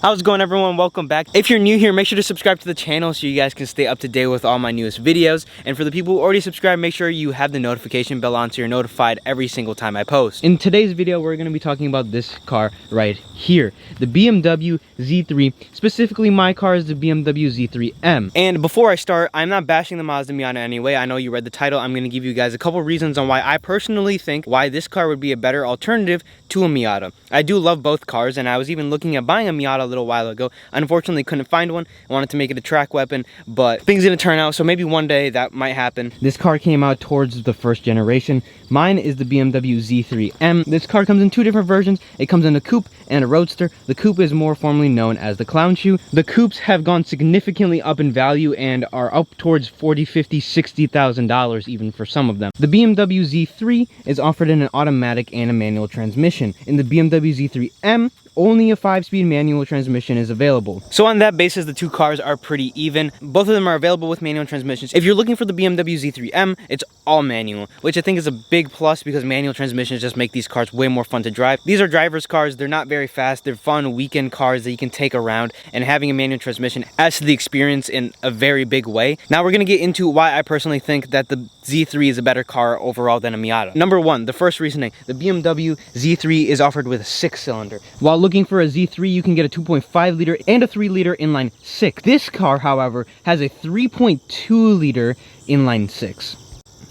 How's it going, everyone? Welcome back. If you're new here, make sure to subscribe to the channel so you guys can stay up to date with all my newest videos. And for the people who already subscribed, make sure you have the notification bell on so you're notified every single time I post. In today's video, we're going to be talking about this car right here, the BMW Z3. Specifically, my car is the BMW Z3M. And before I start, I'm not bashing the Mazda Miata anyway. I know you read the title. I'm going to give you guys a couple reasons on why I personally think why this car would be a better alternative to a Miata. I do love both cars, and I was even looking at buying a Miata a little while ago. Unfortunately, couldn't find one. I wanted to make it a track weapon, but things didn't turn out, so maybe one day that might happen. This car came out towards the first generation. Mine is the BMW Z3M. This car comes in two different versions. It comes in a coupe and a roadster. The coupe is more formally known as the clown shoe. The coupes have gone significantly up in value and are up towards $40,000, $50,000, $60,000 even for some of them. The BMW Z3 is offered in an automatic and a manual transmission. In the BMW Z3M, only a 5-speed manual transmission is available. So on that basis, the two cars are pretty even. Both of them are available with manual transmissions. If you're looking for the BMW Z3M, it's all manual, which I think is a big plus because manual transmissions just make these cars way more fun to drive. These are driver's cars. They're not very fast. They're fun weekend cars that you can take around, and having a manual transmission adds to the experience in a very big way. Now we're going to get into why I personally think that the Z3 is a better car overall than a Miata. Number one, the first reasoning, the BMW Z3 is offered with a 6-cylinder. While looking for a Z3, you can get a 2.5 liter and a 3 liter inline 6. This car, however, has a 3.2 liter inline 6.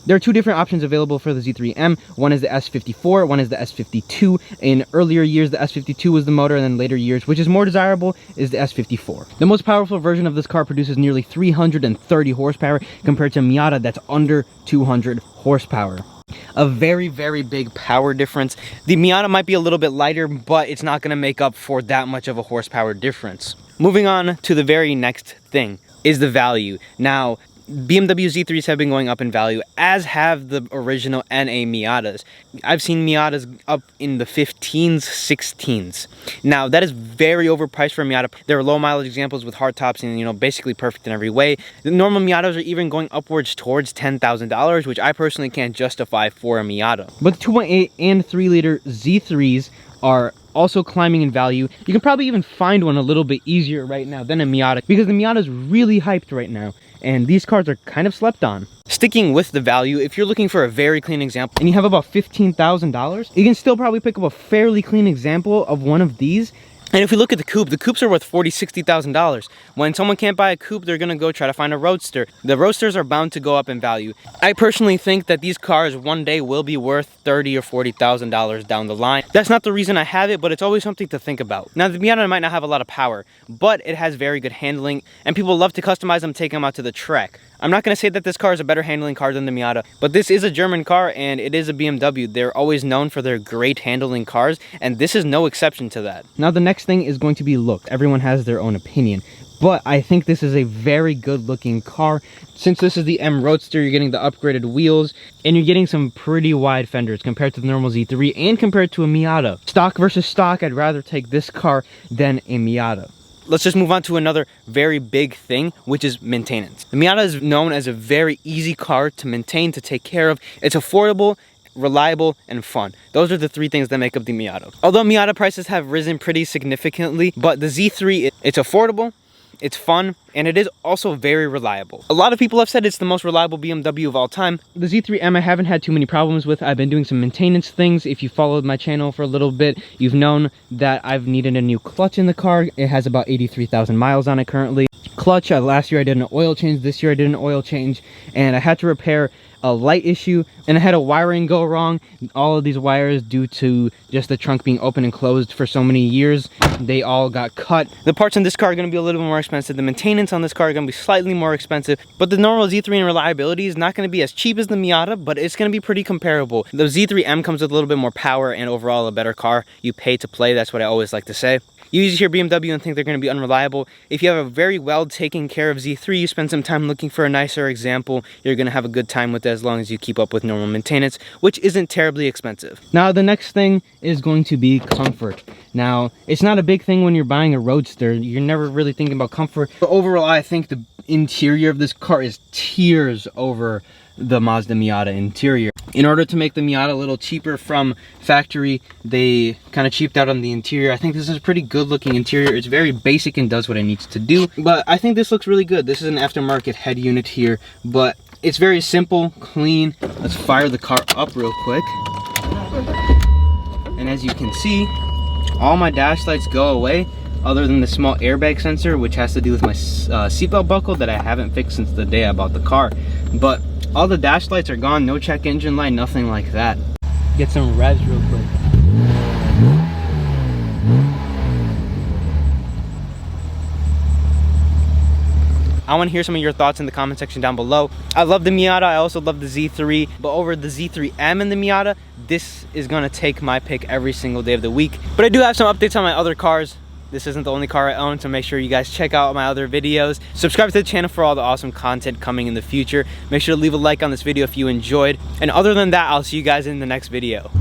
There are two different options available for the Z3M. One is the S54, one is the S52. In earlier years, the S52 was the motor, and then later years, which is more desirable, is the S54. The most powerful version of this car produces nearly 330 horsepower compared to Miata that's under 200 horsepower. A very, very big power difference. The Miata might be a little bit lighter, but it's not going to make up for that much of a horsepower difference. Moving on to the very next thing is the value. Now, BMW Z3s have been going up in value, as have the original NA Miatas. I've seen Miatas up in the 15s, 16s. Now, that is very overpriced for a Miata. There are low mileage examples with hardtops and, you know, basically perfect in every way. The normal Miatas are even going upwards towards $10,000, which I personally can't justify for a Miata. But the 2.8 and 3 liter Z3s are also climbing in value. You can probably even find one a little bit easier right now than a Miata, because the Miata is really hyped right now, and these cars are kind of slept on. Sticking with the value, if you're looking for a very clean example and you have about $15,000, you can still probably pick up a fairly clean example of one of these. And if we look at the coupes are worth $40,000, $60,000. When someone can't buy a coupe, they're gonna go try to find a roadster. The roadsters are bound to go up in value. I personally think that these cars one day will be worth $30,000 or $40,000 down the line. That's not the reason I have it, but it's always something to think about. Now, the Miata might not have a lot of power, but it has very good handling, and people love to customize them, take them out to the track. I'm not going to say that this car is a better handling car than the Miata, but this is a German car and it is a BMW. They're always known for their great handling cars, and this is no exception to that. Now, the next thing is going to be look. Everyone has their own opinion, but I think this is a very good looking car. Since this is the M Roadster, you're getting the upgraded wheels, and you're getting some pretty wide fenders compared to the normal Z3 and compared to a Miata. Stock versus stock, I'd rather take this car than a Miata. Let's just move on to another very big thing, which is maintenance. The Miata is known as a very easy car to maintain, to take care of. It's affordable, reliable, and fun. Those are the three things that make up the Miata. Although Miata prices have risen pretty significantly, but the Z3, it's affordable, it's fun, and it is also very reliable. A lot of people have said it's the most reliable BMW of all time. The Z3M I haven't had too many problems with. I've been doing some maintenance things. If you followed my channel for a little bit, you've known that I've needed a new clutch in the car. It has about 83,000 miles on it currently. Clutch, last year I did an oil change, this year I did an oil change, and I had to repair a light issue, and I had a wiring go wrong. All of these wires, due to just the trunk being open and closed for so many years, they all got cut. The parts on this car are going to be a little bit more expensive. The maintenance on this car are going to be slightly more expensive, but the normal Z3 in reliability is not going to be as cheap as the Miata, but it's going to be pretty comparable. The Z3M comes with a little bit more power and overall a better car. You pay to play, that's what I always like to say. You usually hear BMW and think they're going to be unreliable. If you have a very well taken care of Z3, you spend some time looking for a nicer example, you're going to have a good time with it as long as you keep up with normal maintenance, which isn't terribly expensive. Now, the next thing is going to be comfort. Now, it's not a big thing when you're buying a Roadster. You're never really thinking about comfort. But overall, I think the interior of this car is tiers over the Mazda Miata interior. In order to make the Miata a little cheaper from factory, they kind of cheaped out on the interior. I think this is a pretty good looking interior. It's very basic and does what it needs to do, but I think this looks really good. This is an aftermarket head unit here, but it's very simple, clean. Let's fire the car up real quick. And as you can see, all my dash lights go away other than the small airbag sensor, which has to do with my seatbelt buckle that I haven't fixed since the day I bought the car. But all the dash lights are gone, no check engine light, nothing like that. Get some revs real quick. I want to hear some of your thoughts in the comment section down below. I love the Miata, I also love the Z3, but over the Z3M and the Miata, this is gonna take my pick every single day of the week. But I do have some updates on my other cars. This isn't the only car I own, so make sure you guys check out my other videos. Subscribe to the channel for all the awesome content coming in the future. Make sure to leave a like on this video if you enjoyed. And other than that, I'll see you guys in the next video.